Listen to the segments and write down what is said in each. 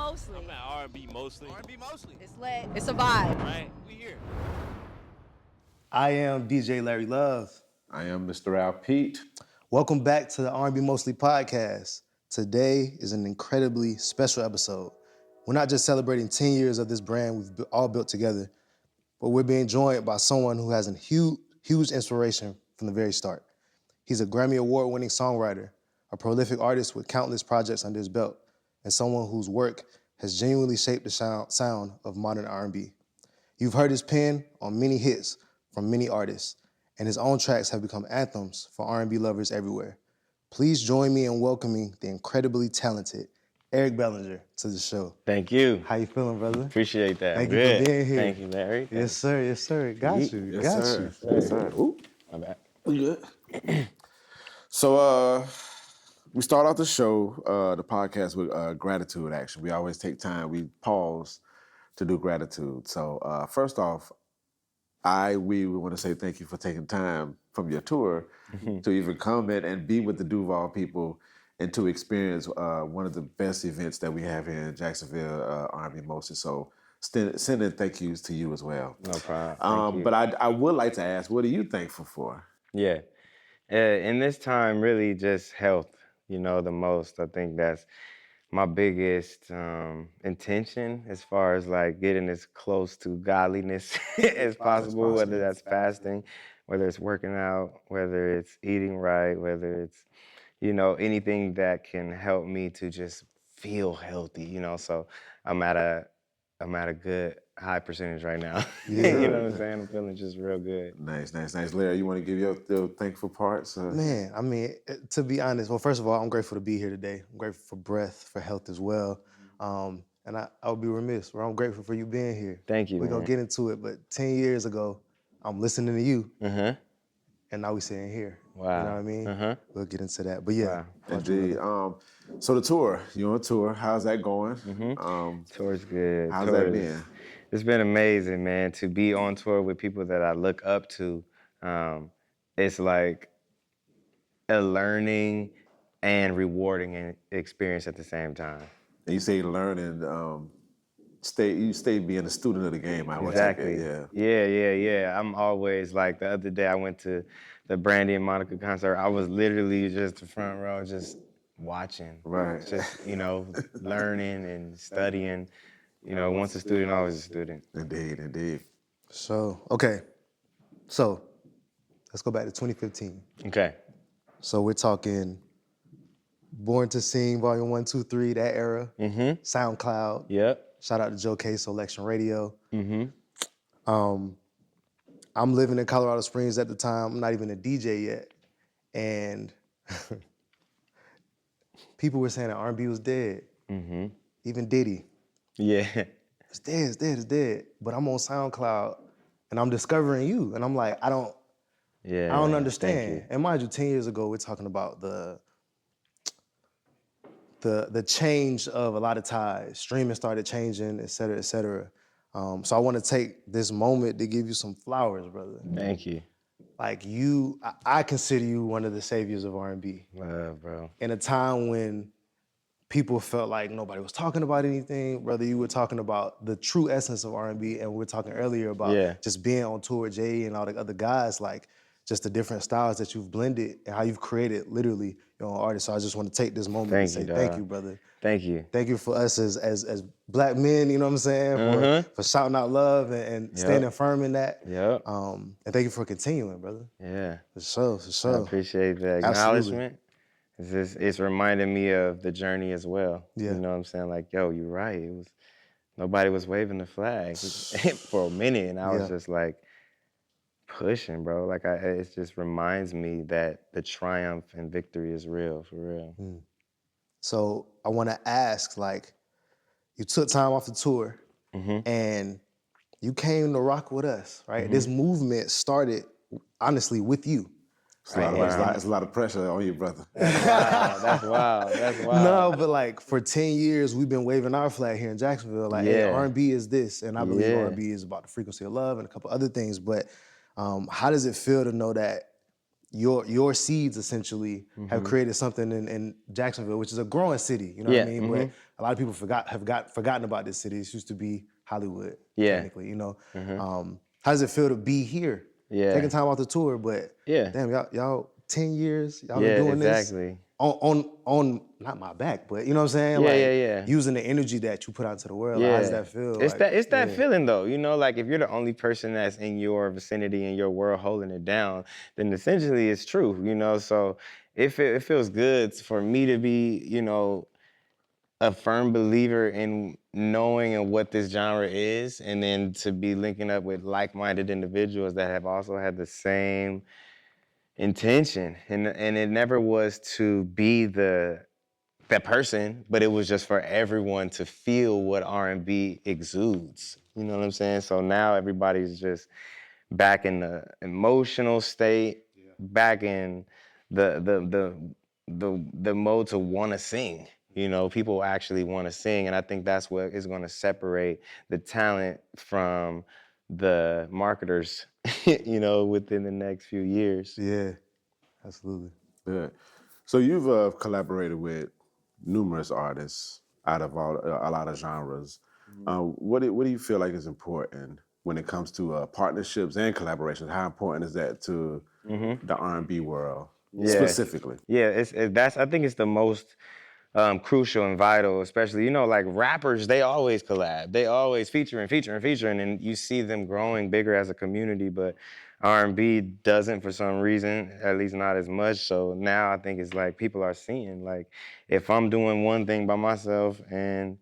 Mostly. I'm at RnB Mostly. RnB Mostly. It's lit. It's a vibe. Right? We here. I am DJ Larry Love. I am Mr. Al Pete. Welcome back to the RnB Mostly podcast. Today is an incredibly special episode. We're not just celebrating 10 years of this brand we've all built together, but we're being joined by someone who has a huge inspiration from the very start. He's a Grammy Award-winning songwriter, a prolific artist with countless projects under his belt, and someone whose work has genuinely shaped the sound of modern R&B. You've heard his pen on many hits from many artists, and his own tracks have become anthems for R&B lovers everywhere. Please join me in welcoming the incredibly talented Eric Bellinger to the show. Thank you. How you feeling, brother? Appreciate that. Thank Good. you for being here. Thank you, Larry. Yes, sir. Yes, sir. Got you. Got you. Yes, sir. Ooh, My bad. we good. So we start off the show, the podcast with gratitude action. We always take time, we pause to do gratitude. So first off, we want to say thank you for taking time from your tour to even come in and be with the Duval people and to experience one of the best events that we have here in Jacksonville, RnB Mostly. So sending thank yous to you as well. No problem. Thank you. But I would like to ask, what are you thankful for? Yeah. In this time, really just health, the most. I think that's my biggest intention as far as like getting as close to godliness as possible, whether that's fasting, whether it's working out, whether it's eating right, whether it's, anything that can help me to just feel healthy, So I'm at a good high percentage right now. Yeah. You know what I'm saying? I'm feeling just real good. Nice. Larry, you want to give your thankful parts? Man, I mean, to be honest, well, first of all, I'm grateful to be here today. I'm grateful for breath, for health as well. And I would be remiss, I'm grateful for you being here. Thank you, We're going to get into it, but 10 years ago, I'm listening to you, and now we're sitting here. Wow. You know what I mean? We'll get into that. But yeah. Wow. Indeed. So the tour, you're on tour. How's that going? Tour's good. How's that been? It's been amazing, man, to be on tour with people that I look up to. It's like a learning and rewarding experience at the same time. And you say learning, you stay being a student of the game. I would Exactly. take it, Yeah. I'm always like, the other day I went to the Brandy and Monica concert. I was literally just the front row, just watching. Right. Just, learning and studying. Once a student, always a student. Indeed. So, okay. So, let's go back to 2015. Okay. So we're talking Born to Sing, Volume 1, 2, 3, that era. SoundCloud. Yep. Shout out to Joe K, Selection Radio. I'm living in Colorado Springs at the time. I'm not even a DJ yet. And people were saying that R&B was dead. Even Diddy. Yeah. It's dead. But I'm on SoundCloud and I'm discovering you. And I'm like, I don't understand. And mind you, 10 years ago, we're talking about the change of a lot of tides. Streaming started changing, et cetera, et cetera. So I want to take this moment to give you some flowers, brother. Thank you. Like I consider you one of the saviors of R&B. Love, bro. In a time when people felt like nobody was talking about anything, brother, you were talking about the true essence of R&B, and we were talking earlier about just being on tour with Jay and all the other guys, like just the different styles that you've blended and how you've created literally your own artist. So I just want to take this moment and say thank you, brother. Thank you. Thank you for us as black men, you know what I'm saying? For shouting out love and standing firm in that. Yep. And thank you for continuing, brother. Yeah. For sure. I appreciate the acknowledgement. It's reminding me of the journey as well. Yeah. You know what I'm saying? Like, yo, you're right. Nobody was waving the flag for a minute, and I was just like pushing, bro. Like, it just reminds me that the triumph and victory is real, for real. So I want to ask, like, you took time off the tour, and you came to rock with us, right? This movement started, honestly, with you. It's a lot of pressure on you, brother. That's wild. No, but like for 10 years, we've been waving our flag here in Jacksonville. Like, hey, R&B is this, and I believe R&B is about the frequency of love and a couple other things. But how does it feel to know that your seeds essentially have created something in Jacksonville, which is a growing city, you know what I mean? But a lot of people forgotten about this city. It used to be Hollywood, Yeah. technically, you know. How does it feel to be here? Yeah. Taking time off the tour, but Yeah. damn, y'all 10 years, y'all Yeah, been doing exactly. this on not my back, but you know what I'm saying? Yeah, like yeah. using the energy that you put out to the world. Yeah. Like, how does that feel? It's Like, that feeling though, you know, like if you're the only person that's in your vicinity in your world holding it down, then essentially it's true, you know. So it feels good for me to be, you know, a firm believer in knowing and what this genre is, and then to be linking up with like-minded individuals that have also had the same intention. And it never was to be that person, but it was just for everyone to feel what R&B exudes. You know what I'm saying? So now everybody's just back in the emotional state, back in the mode to want to sing. You know, people actually want to sing, and I think that's what is going to separate the talent from the marketers. You know, within the next few years. yeah, absolutely. Good. So you've collaborated with numerous artists out of a lot of genres. What do you feel like is important when it comes to partnerships and collaborations? How important is that to the R&B world specifically? Yeah, that's I think it's the most crucial and vital, especially, you know, like rappers, they always collab. They always featuring, and you see them growing bigger as a community, but R&B doesn't for some reason, at least not as much. So now I think it's like people are seeing, like, if I'm doing one thing by myself and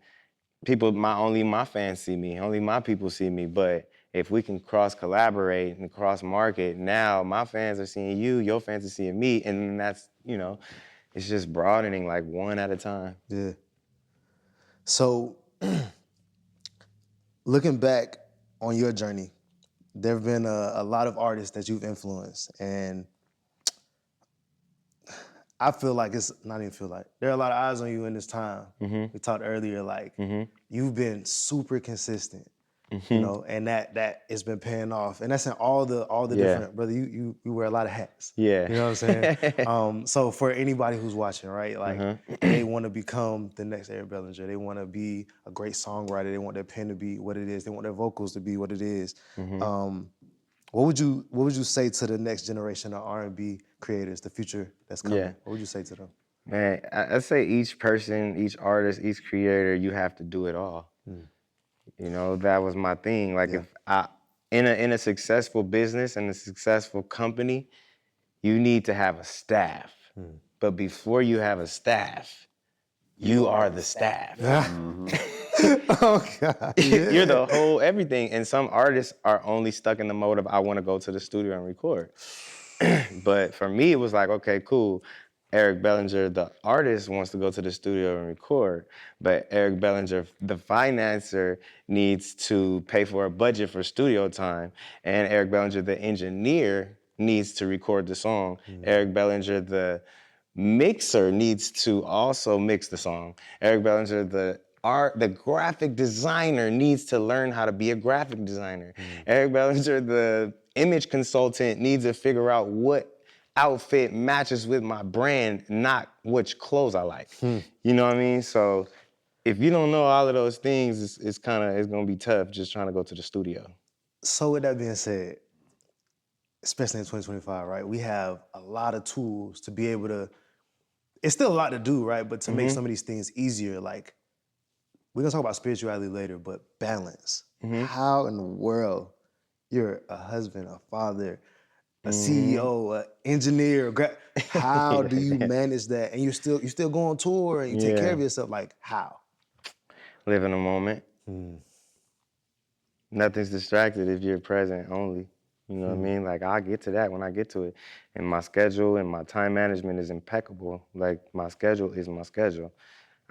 only my fans see me, only my people see me, but if we can cross collaborate and cross market, now my fans are seeing you, your fans are seeing me, and that's, you know, it's just broadening like one at a time. Yeah. So, looking back on your journey, there have been a lot of artists that you've influenced, and I feel like it's not even feel like there are a lot of eyes on you in this time. We talked earlier, like you've been super consistent, you know, and that it's been paying off, and that's in all the different, brother. You wear a lot of hats. Yeah. You know what I'm saying? So for anybody who's watching, right, like they want to become the next Eric Bellinger. They want to be a great songwriter. They want their pen to be what it is. They want their vocals to be what it is. What would you say to the next generation of R&B creators, the future that's coming? Yeah. What would you say to them? Man, I say each person, each artist, each creator, you have to do it all. You know, that was my thing. Like if in a successful business and a successful company, you need to have a staff. But before you have a staff, you are the staff. Oh God! Yeah. You're the whole everything. And some artists are only stuck in the mode of I want to go to the studio and record. But for me, it was like, okay, cool. Eric Bellinger, the artist, wants to go to the studio and record, but Eric Bellinger, the financer, needs to pay for a budget for studio time, and Eric Bellinger, the engineer, needs to record the song. Eric Bellinger, the mixer, needs to also mix the song. Eric Bellinger, the graphic designer, needs to learn how to be a graphic designer. Eric Bellinger, the image consultant, needs to figure out what outfit matches with my brand, not which clothes I like. You know what I mean? So if you don't know all of those things, it's gonna be tough just trying to go to the studio. So with that being said, especially in 2025, right, we have a lot of tools to be able to. It's still a lot to do, right? But to make some of these things easier, like we're gonna talk about spirituality later, but balance. How in the world you're a husband, a father, a CEO, an engineer, how do you manage that? And you still go on tour and you take care of yourself. Like how? Live in a moment. Nothing's distracted if you're present only. You know what I mean? Like I'll get to that when I get to it. And my schedule and my time management is impeccable. Like my schedule is my schedule.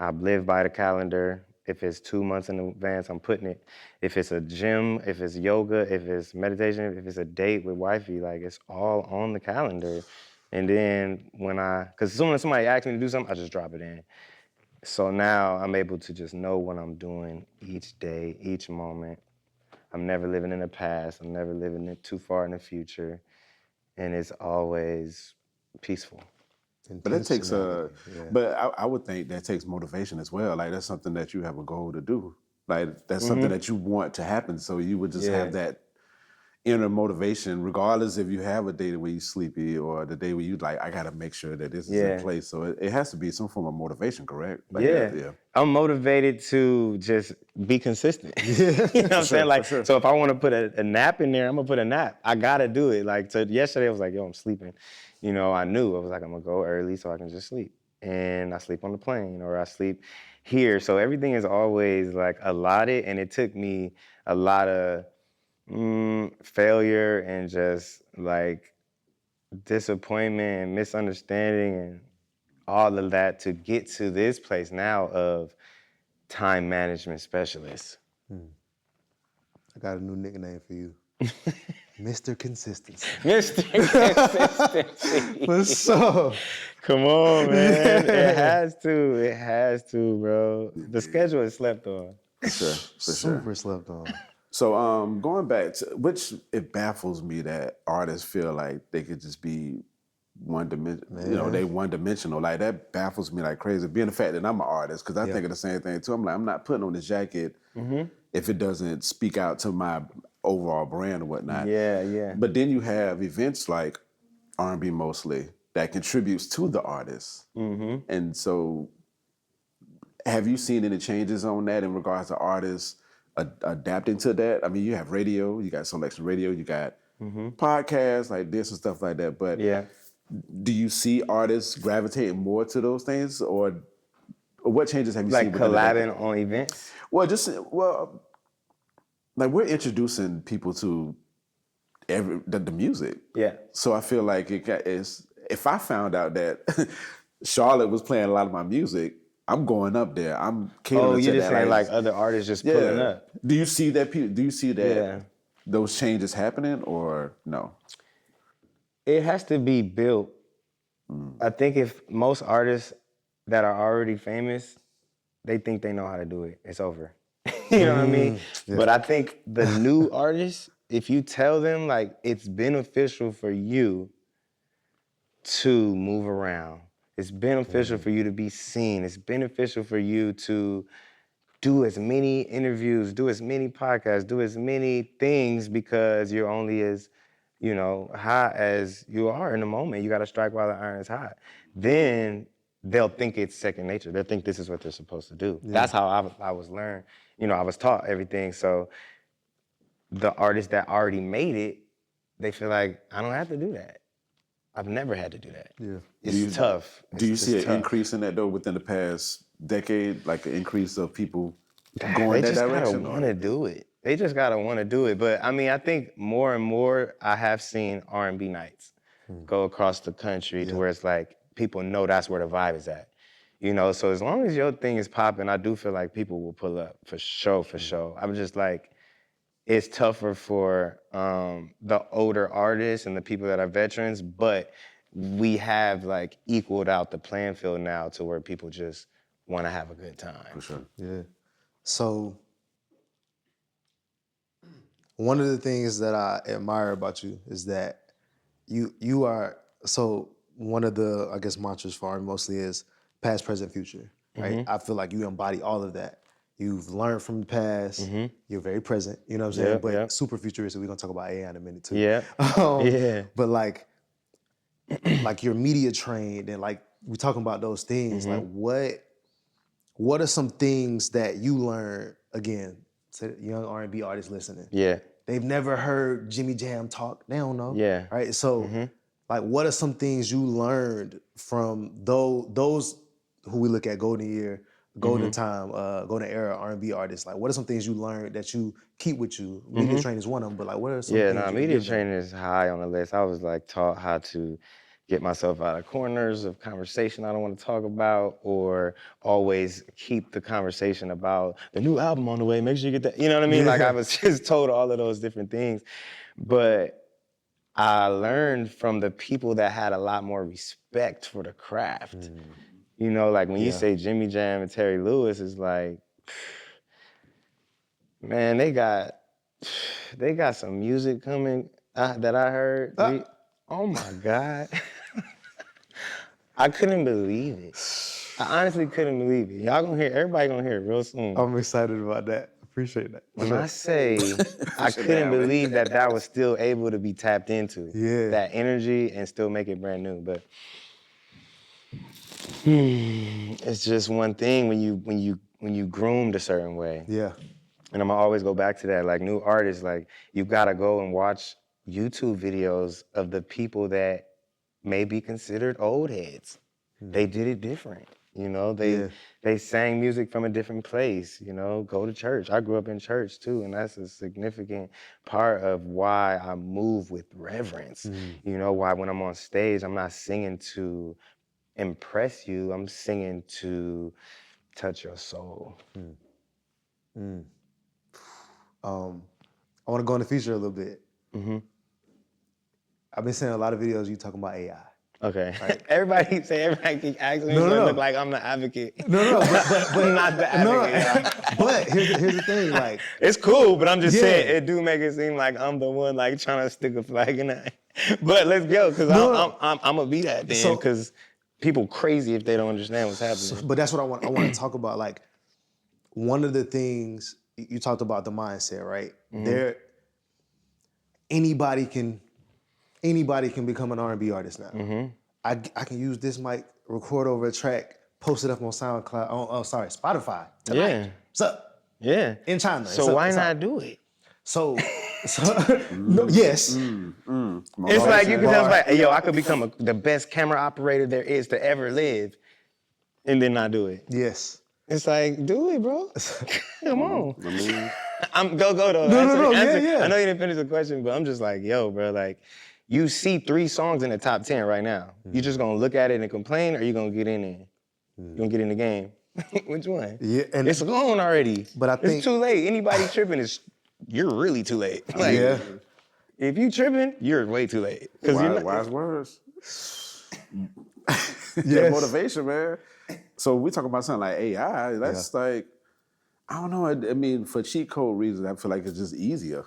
I live by the calendar. If it's 2 months in advance, I'm putting it. If it's a gym, if it's yoga, if it's meditation, if it's a date with wifey, like it's all on the calendar. And then because as soon as somebody asks me to do something, I just drop it in. So now I'm able to just know what I'm doing each day, each moment. I'm never living in the past. I'm never living it too far in the future. And it's always peaceful. But that takes Intentionality, but I would think that takes motivation as well. Like that's something that you have a goal to do. Like that's something that you want to happen. So you would just have that inner motivation, regardless if you have a day where you sleepy or the day where you like, I got to make sure that this is in place. So it has to be some form of motivation, correct? Like, I'm motivated to just be consistent. You know what I'm saying? Like, so if I want to put a nap in there, I'm gonna put a nap. I gotta do it. Like, so yesterday I was like, yo, I'm sleeping. You know, I knew I was like, I'm gonna go early so I can just sleep. And I sleep on the plane or I sleep here. So everything is always like allotted, and it took me a lot of failure and just like disappointment and misunderstanding and all of that to get to this place now of time management specialist. I got a new nickname for you. Mr. Consistency. Mr. Consistency. For sure. Come on, man. It has to. It has to, bro. The schedule is slept on. For sure. Super slept on. So going back to which it baffles me that artists feel like they could just be one dimensional. You know, they one dimensional. Like that baffles me like crazy. Being the fact that I'm an artist, because I think of the same thing too. I'm like, I'm not putting on this jacket if it doesn't speak out to my overall brand or whatnot. Yeah. But then you have events like RnB Mostly that contributes to the artist. And so have you seen any changes on that in regards to artists adapting to that? I mean, you have radio, you got Selection Radio, you got podcasts like this and stuff like that. But do you see artists gravitating more to those things, or what changes have you seen? Like collabing on events? Well, like we're introducing people to the music. Yeah. So I feel like if I found out that Charlotte was playing a lot of my music, I'm going up there. I'm catering to that. Oh, you're just saying like other artists just pulling up. Do you see that? Do you see that those changes happening, or no? It has to be built. I think if most artists that are already famous, they think they know how to do it, it's over. You know what I mean? Yeah. But I think the new artists, if you tell them like it's beneficial for you to move around, it's beneficial for you to be seen, it's beneficial for you to do as many interviews, do as many podcasts, do as many things, because you're only as, you know, hot as you are in the moment. You gotta strike while the iron is hot. Then they'll think it's second nature. They'll think this is what they're supposed to do. That's how I was learned. You know, I was taught everything. So the artists that already made it, they feel like, I don't have to do that. I've never had to do that. Yeah. It's tough. Do you see an increase in that though within the past decade, like an increase of people going that direction? They just gotta wanna do it. They just gotta wanna do it. But I mean, I think more and more I have seen R&B nights go across the country to where it's like, people know that's where the vibe is at. You know, so as long as your thing is popping, I do feel like people will pull up for sure. I'm just like, it's tougher for the older artists and the people that are veterans, but we have like equaled out the playing field now to where people just want to have a good time. For sure. Yeah. So one of the things that I admire about you is that you are, so one of the, I guess, mantras for RnB Mostly is past, present, future, right? I feel like you embody all of that. You've learned from the past. You're very present, you know what I'm saying? But super futuristic. We're gonna talk about AI in a minute too. But like you're media trained, and like we're talking about those things. Like what are some things that you learned, again, to young R&B artists listening? They've never heard Jimmy Jam talk. They don't know. Right? So like, what are some things you learned from those who we look at golden year, golden time, golden era R&B artists? Like, what are some things you learned that you keep with you? Media training is one of them, but like, what are some things media training is high on the list. I was like taught how to get myself out of corners of conversation I don't want to talk about, or always keep the conversation about the new album on the way, make sure you get that, you know what I mean? Like, I was just told all of those different things. But I learned from the people that had a lot more respect for the craft. You know, like when you say Jimmy Jam and Terry Lewis, it's like, man, they got some music coming that I heard. Oh my God. I couldn't believe it. I honestly couldn't believe it. Everybody gonna hear it real soon. I'm excited about that. Appreciate that. When I say I couldn't believe that was still able to be tapped into. Yeah. That energy and still make it brand new. But it's just one thing when you groomed a certain way. Yeah. And I'm gonna always go back to that. Like new artists, like you gotta go and watch YouTube videos of the people that may be considered old heads. They did it different. You know, they sang music from a different place, you know, go to church. I grew up in church too, and that's a significant part of why I move with reverence. You know, why when I'm on stage, I'm not singing to impress you, I'm singing to touch your soul. I want to go in the future a little bit. I've been seeing a lot of videos you talking about AI. Okay. Right. Everybody keeps asking me so it look like I'm the advocate. No, but I'm not the advocate. But here's the thing, like it's cool, but I'm just saying it do make it seem like I'm the one like trying to stick a flag in that. But let's go, because I'm gonna be that then, because people crazy if they don't understand what's happening. But that's what I want to talk about. Like one of the things you talked about, the mindset, right? Anybody can become an R&B artist now. I can use this mic, record over a track, post it up on SoundCloud, Spotify tonight. Yeah. What's up? Yeah. In China. So why not do it? So no, yes. It's like you can tell us like, hey, yo, I could become the best camera operator there is to ever live, and then not do it. Yes. It's like, do it, bro. Come on. I'm go though. No, answer. Yeah. I know you didn't finish the question, but I'm just like, yo, bro, like, you see 3 songs in the top 10 right now. You just gonna look at it and complain, or you gonna get in there? You gonna get in the game? Which one? Yeah, and it's gone already. But I think it's too late. Anybody tripping you're really too late. Like, if you tripping, you're way too late. Wise words. Yeah, motivation, man. So we talk about something like AI. That's like, I don't know. I mean, for cheat code reasons, I feel like it's just easier.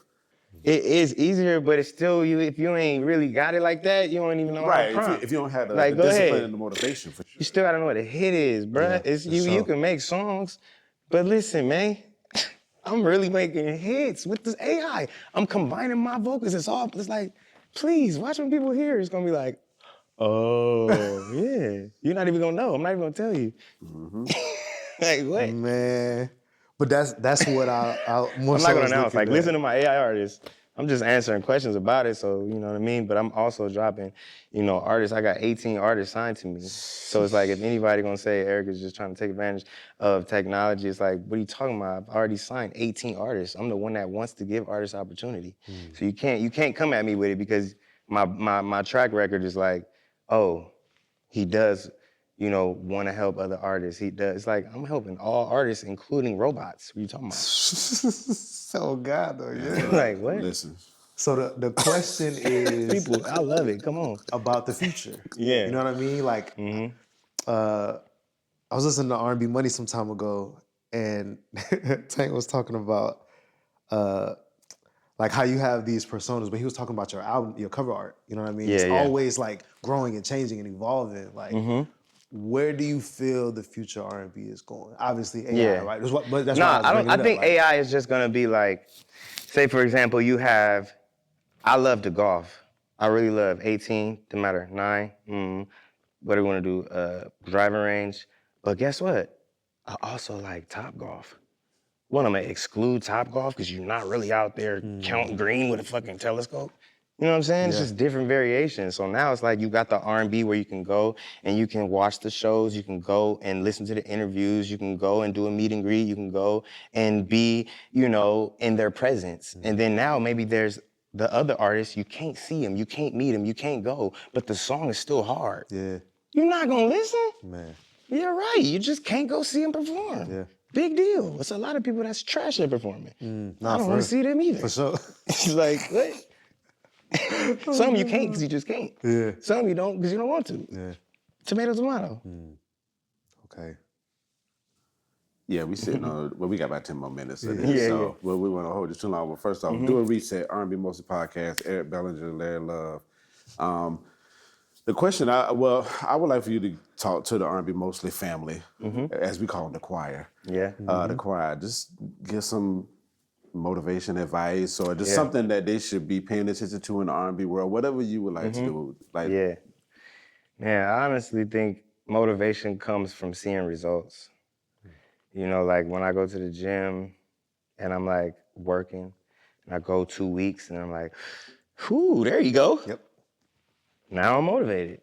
It is easier, but it's still if you ain't really got it like that, you don't even know how to prompt. If you don't have the go discipline ahead. and the motivation, for sure. You still gotta know what a hit is, bruh. You can make songs, but listen, man, I'm really making hits with this AI. I'm combining my vocals. It's like, please, watch when people hear. It's gonna be like, oh, yeah. You're not even gonna know. I'm not even gonna tell you. Like, what? Man. But that's what I'm not gonna announce, like, listen to my AI artist. I'm just answering questions about it, so you know what I mean? But I'm also dropping, artists. I got 18 artists signed to me. So it's like, if anybody gonna say Eric is just trying to take advantage of technology, it's like, what are you talking about? I've already signed 18 artists. I'm the one that wants to give artists opportunity. So you can't come at me with it, because my track record is like, oh, he does, want to help other artists. He does. It's like, I'm helping all artists, including robots. What are you talking about? So God, though, yeah. Like, what? Listen. So the question is... People, I love it. Come on. About the future. Yeah. You know what I mean? Like, I was listening to RnB Money some time ago, and Tank was talking about like how you have these personas, but he was talking about your album, your cover art. You know what I mean? It's always like growing and changing and evolving. Like, where do you feel the future R&B is going? Obviously AI, right? I think AI is just gonna be like, say for example, I love to golf. I really love 18, doesn't matter, 9, what do you wanna do, driving range. But guess what? I also like Top Golf. What, I'm gonna exclude Top Golf because you're not really out there counting green with a fucking telescope? You know what I'm saying? It's just different variations. So now it's like you got the R&B where you can go and you can watch the shows, you can go and listen to the interviews, you can go and do a meet and greet, you can go and be, in their presence. And then now maybe there's the other artists, you can't see them, you can't meet them, you can't go, but the song is still hard. Yeah. You're not gonna listen? Man. You're right, you just can't go see them perform. Yeah. Big deal. It's a lot of people that's trash at performing. I don't want to see them either. For sure. It's like, what? Some you can't because you just can't. Yeah. Some you don't because you don't want to. Yeah. Tomato. Okay. Yeah, we sitting on, we got about 10 more minutes. Yeah. Well, we want to hold you too long. But first off, do a reset. RnB Mostly podcast, Eric Bellinger, Larry Love. The question, I would like for you to talk to the RnB Mostly family, as we call them, the choir. Yeah. The choir. Just give some motivation, advice, or just Yeah. something that they should be paying attention to in the R&B world. Whatever you would like to do. Like, Yeah. Yeah, I honestly think motivation comes from seeing results. You know, like when I go to the gym and I'm like working, and I go 2 weeks and I'm like, whew, there you go. Yep. Now I'm motivated,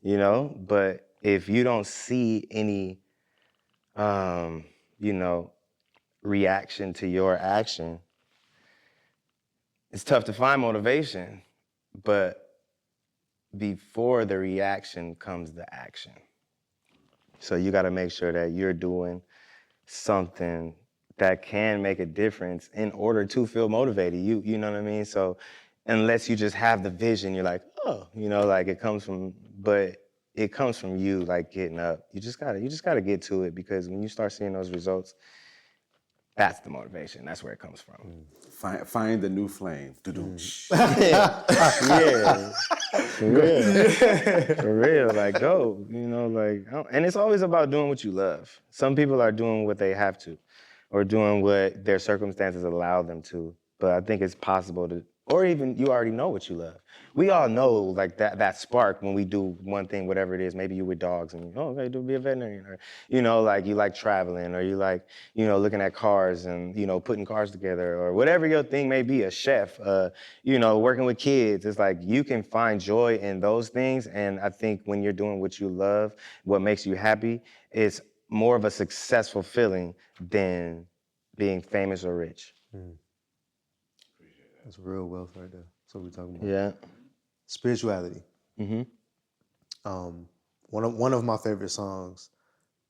you know? But if you don't see any, you know, reaction to your action, it's tough to find motivation. But before the reaction comes the action. So you gotta make sure that you're doing something that can make a difference in order to feel motivated. You know what I mean? So unless you just have the vision, you're like, oh, you know, like it comes from you like getting up. You just gotta get to it, because when you start seeing those results, that's the motivation. That's where it comes from. find the new flame. Yeah, for real. For real, like go, you know, like, and it's always about doing what you love. Some people are doing what they have to, or doing what their circumstances allow them to. But I think it's possible to, or even you already know what you love. We all know like that spark when we do one thing, whatever it is. Maybe you with dogs and okay, do be a veterinarian, or you know, like you like traveling, or you like, you know, looking at cars and, you know, putting cars together, or whatever your thing may be, a chef, you know, working with kids. It's like you can find joy in those things. And I think when you're doing what you love, what makes you happy, it's more of a successful feeling than being famous or rich. That's real wealth right there. That's what we're talking about. Yeah. Spirituality. One of my favorite songs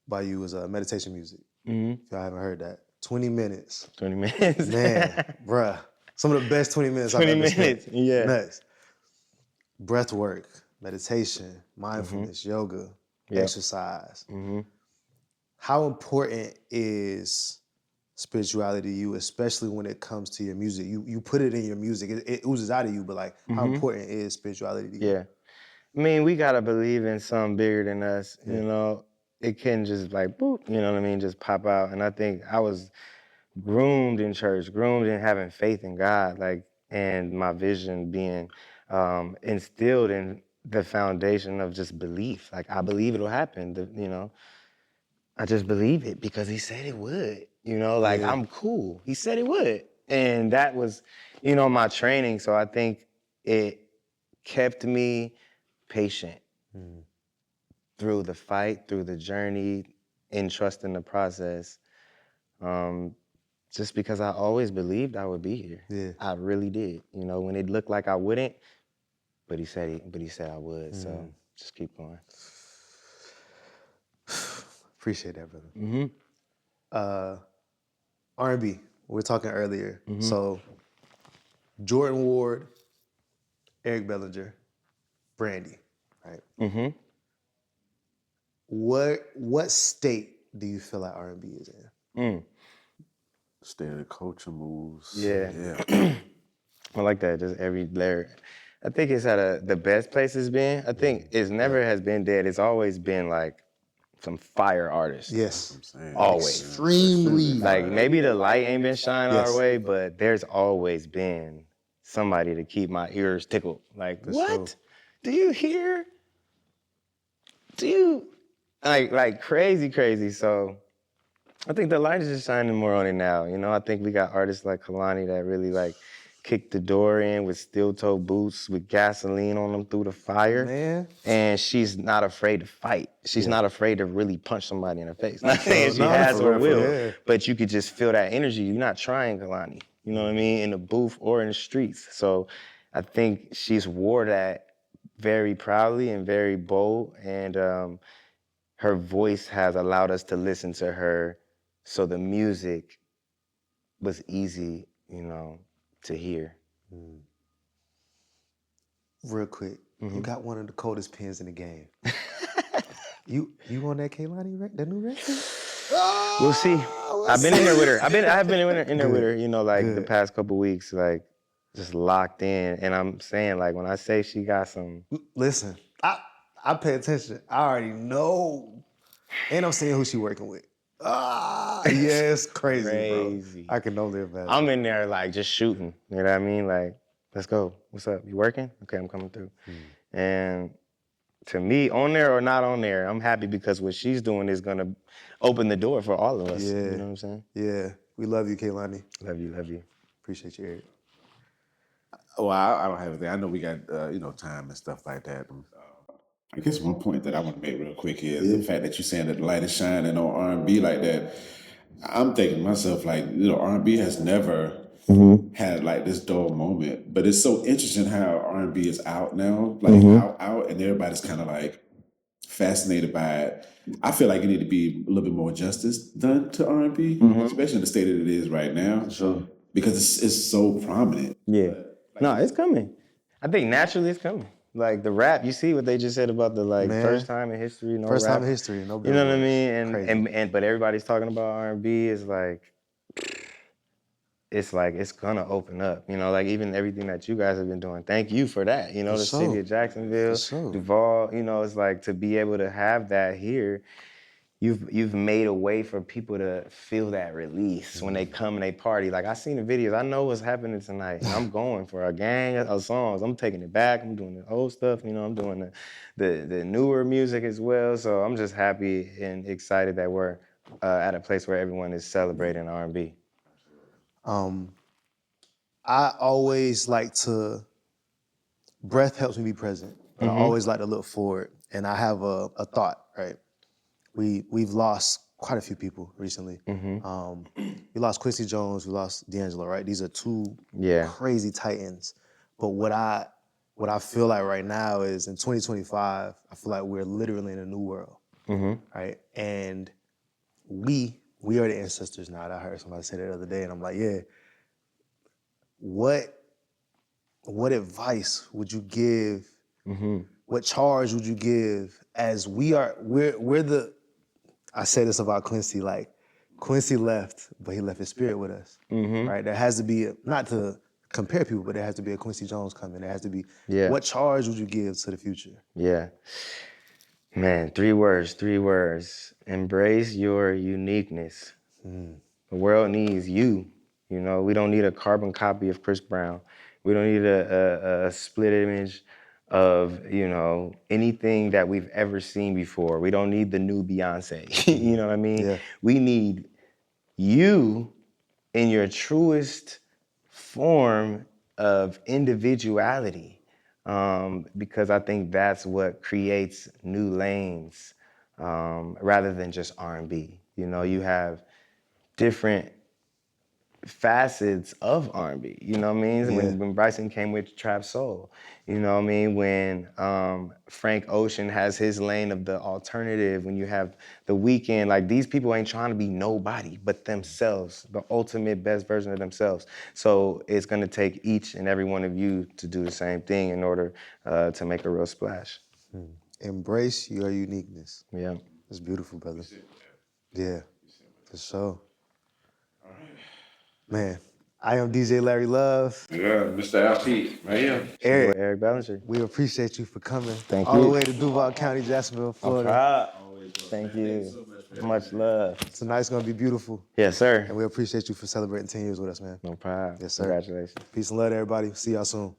by you is meditation music. If y'all haven't heard that. 20 minutes. 20 minutes. Man, bruh. Some of the best 20 minutes 20 I've ever minutes, spent. yeah. Nuts. Breath work, meditation, mindfulness, yoga, exercise. How important is spirituality to you, especially when it comes to your music? You put it in your music. It oozes out of you, but like, how important is spirituality to you? Yeah. I mean, we gotta believe in something bigger than us, you know? It can just like, boop, you know what I mean, just pop out. And I think I was groomed in church, groomed in having faith in God, like, and my vision being instilled in the foundation of just belief. Like, I believe it'll happen, you know? I just believe it because he said it would, you know? Like, I'm cool. He said it would. And that was, you know, my training. So I think it kept me patient through the fight, through the journey, in trusting the process. Just because I always believed I would be here. Yeah. I really did. You know, when it looked like I wouldn't, but he said I would. So just keep going. Appreciate that, brother. R&B, we were talking earlier. So Jordan Ward, Eric Bellinger, Brandy, right? What state do you feel like R&B is in? State of the culture moves. Yeah. I like that, just every layer. I think it's at the best place it's been. I think it's never has been dead. It's always been like some fire artists. Yes. Always. Extremely. Like maybe the light ain't been shining Yes. our way, but there's always been somebody to keep my ears tickled. Like, what? Do you hear? Do you? Like crazy. So I think the light is just shining more on it now. You know, I think we got artists like Kalani that really like kicked the door in with steel-toe boots with gasoline on them through the fire. Man. And she's not afraid to fight. She's not afraid to really punch somebody in the face. Not saying she has or will, but you could just feel that energy. You're not trying Kalani, you know what I mean, in the booth or in the streets. So I think she's wore that very proudly and very bold, and her voice has allowed us to listen to her, so the music was easy, you know, to hear. Real quick, you got one of the coldest pens in the game. you on that Kaylani, that new record? We'll see. I've been in there with her. I have been in there with her, you know, like the past couple weeks, like just locked in. And I'm saying, like, when I say she got some. Listen, I pay attention. I already know. And I'm seeing who she working with. Yeah, it's crazy, bro. I can only imagine. I'm in there like just shooting. You know what I mean? Like, let's go. What's up? You working? Okay, I'm coming through. And to me, on there or not on there, I'm happy because what she's doing is gonna open the door for all of us. Yeah. You know what I'm saying? Yeah. We love you, Kaylani. Love you, love you. Appreciate you, Eric. Well, I don't have anything. I know we got time and stuff like that. I guess one point that I want to make real quick is the fact that you're saying that the light is shining on R&B like that. I'm thinking to myself, like, R&B has never had like this dull moment, but it's so interesting how R&B is out now, like out, and everybody's kind of like fascinated by it. I feel like it need to be a little bit more justice done to R&B, especially in the state that it is right now. Sure. Because it's so prominent. Yeah. No, it's coming. I think naturally it's coming. Like the rap, you see what they just said about the first time in history, no First rap. time in history, no. You know what I mean? Crazy. But everybody's talking about R&B. It's like it's gonna open up. Like even everything that you guys have been doing. Thank you for that. The city of Jacksonville, Duval. It's like to be able to have that here. You've made a way for people to feel that release when they come and they party. Like I seen the videos, I know what's happening tonight. I'm going for a gang of songs. I'm taking it back. I'm doing the old stuff. I'm doing the newer music as well. So I'm just happy and excited that we're at a place where everyone is celebrating R&B. I always like to. Breath helps me be present, but I always like to look forward. And I have a thought, right? We've lost quite a few people recently. We lost Quincy Jones, we lost D'Angelo, right? These are two crazy titans. But what I feel like right now is in 2025, I feel like we're literally in a new world, right? And we are the ancestors now. I heard somebody say that the other day, and I'm like, yeah. What advice would you give? What charge would you give as we're the? I say this about Quincy, like Quincy left, but he left his spirit with us, right? There has to be, not to compare people, but there has to be a Quincy Jones coming. There has to be, what charge would you give to the future? Yeah. Man, 3 words. Embrace your uniqueness. The world needs you. We don't need a carbon copy of Chris Brown. We don't need a split image of, anything that we've ever seen before. We don't need the new Beyonce. You know what I mean? Yeah. We need you in your truest form of individuality, because I think that's what creates new lanes, rather than just R&B. You have different facets of R&B, you know what I mean? Yeah. When Bryson came with Trap Soul, you know what I mean? When Frank Ocean has his lane of the alternative, when you have The Weeknd, like these people ain't trying to be nobody but themselves, the ultimate best version of themselves. So it's gonna take each and every one of you to do the same thing in order to make a real splash. Embrace your uniqueness. Yeah. That's beautiful, brother. Yeah, for sure. Man, I am DJ Larry Love. Yeah, Mr. LP, right here. Eric Bellinger. We appreciate you for coming. Thank all you. the way to Duval County, Jacksonville, Florida. Proud. Thank you. Much love. Tonight's gonna be beautiful. Yes, sir. And we appreciate you for celebrating 10 years with us, man. No problem. Yes, sir. Congratulations. Peace and love to everybody. See y'all soon.